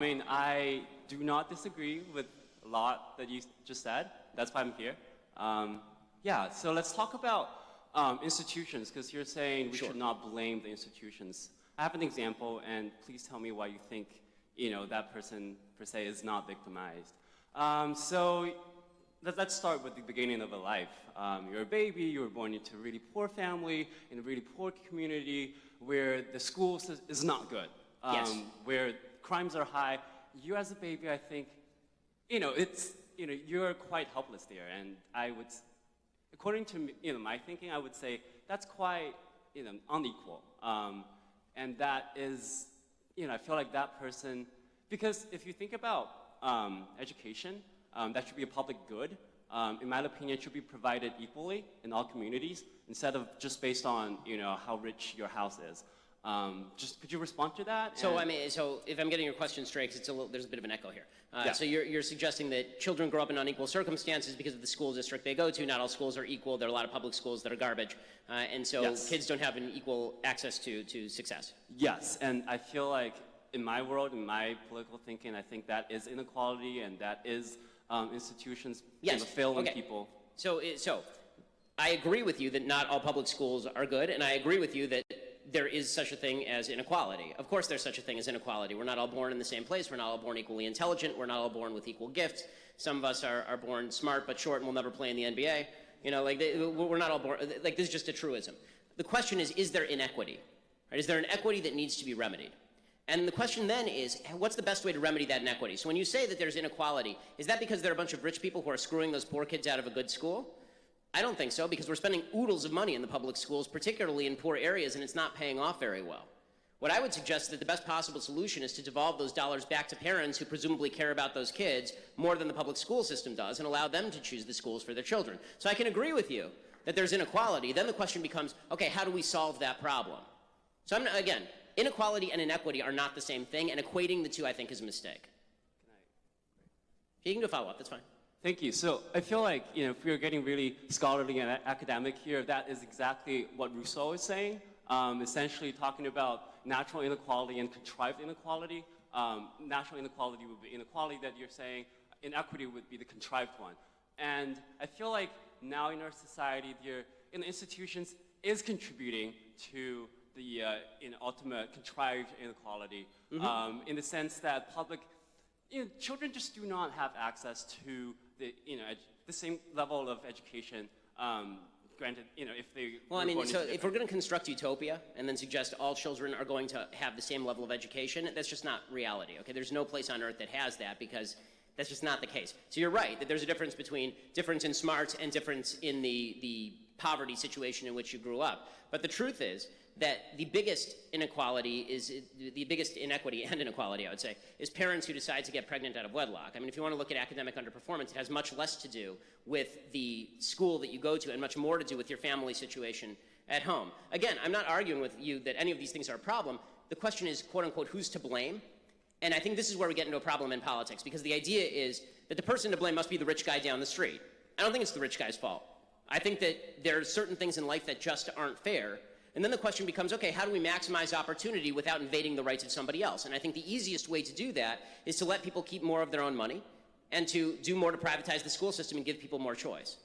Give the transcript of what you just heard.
I mean, I do not disagree with a lot that you just said. That's why I'm here. Yeah, so let's talk about institutions, because you're saying we should not blame the institutions. I have an example, and please tell me why you think, that person, per se, is not victimized. So let's start with the beginning of a life. You're a baby, you were born into a really poor family, in a really poor community, where the school is not good. Where crimes are high. You as a baby, I think, you're quite helpless there. And I would, according to my thinking, I would say that's quite unequal. And that is, I feel like that person, because if you think about education, that should be a public good. In my opinion, it should be provided equally in all communities instead of just based on how rich your house is. Just could you respond to that? So so if I'm getting your question straight, because there's a bit of an echo here. Yeah. So you're suggesting that children grow up in unequal circumstances because of the school district they go to. Not all schools are equal. There are a lot of public schools that are garbage, and so kids don't have an equal access to success. Yes, and I feel like in my world, in my political thinking, I think that is inequality, and that is institutions failing people. So I agree with you that not all public schools are good, and I agree with you that there is such a thing as inequality. Of course there's such a thing as inequality. We're not all born in the same place. We're not all born equally intelligent. We're not all born with equal gifts. Some of us are born smart but short and will never play in the NBA. We're not all born, this is just a truism. The question is there inequity? Right? Is there an equity that needs to be remedied? And the question then is, what's the best way to remedy that inequity? So when you say that there's inequality, is that because there are a bunch of rich people who are screwing those poor kids out of a good school? I don't think so, because we're spending oodles of money in the public schools, particularly in poor areas, and it's not paying off very well. What I would suggest is that the best possible solution is to devolve those dollars back to parents who presumably care about those kids more than the public school system does and allow them to choose the schools for their children. So I can agree with you that there's inequality. Then the question becomes, okay, how do we solve that problem? So again, inequality and inequity are not the same thing, and equating the two, I think, is a mistake. You can do a follow-up, that's fine. Thank you. So I feel like, if we're getting really scholarly and academic here, that is exactly what Rousseau is saying, essentially talking about natural inequality and contrived inequality. Natural inequality would be inequality that you're saying, inequity would be the contrived one. And I feel like now in our society, the institutions is contributing to the ultimate contrived inequality, in the sense that children just do not have access to the same level of education. Granted, if they. Well, if we're going to construct utopia and then suggest all children are going to have the same level of education, that's just not reality. Okay, there's no place on earth that has that, because that's just not the case. So you're right that there's a difference between difference in smarts and difference in the poverty situation in which you grew up. But the truth is that the biggest inequality and inequality, I would say, is parents who decide to get pregnant out of wedlock. I mean, if you want to look at academic underperformance, it has much less to do with the school that you go to and much more to do with your family situation at home. Again, I'm not arguing with you that any of these things are a problem. The question is, quote unquote, who's to blame? And I think this is where we get into a problem in politics, because the idea is that the person to blame must be the rich guy down the street. I don't think it's the rich guy's fault. I think that there are certain things in life that just aren't fair. And then the question becomes, okay, how do we maximize opportunity without invading the rights of somebody else? And I think the easiest way to do that is to let people keep more of their own money and to do more to privatize the school system and give people more choice.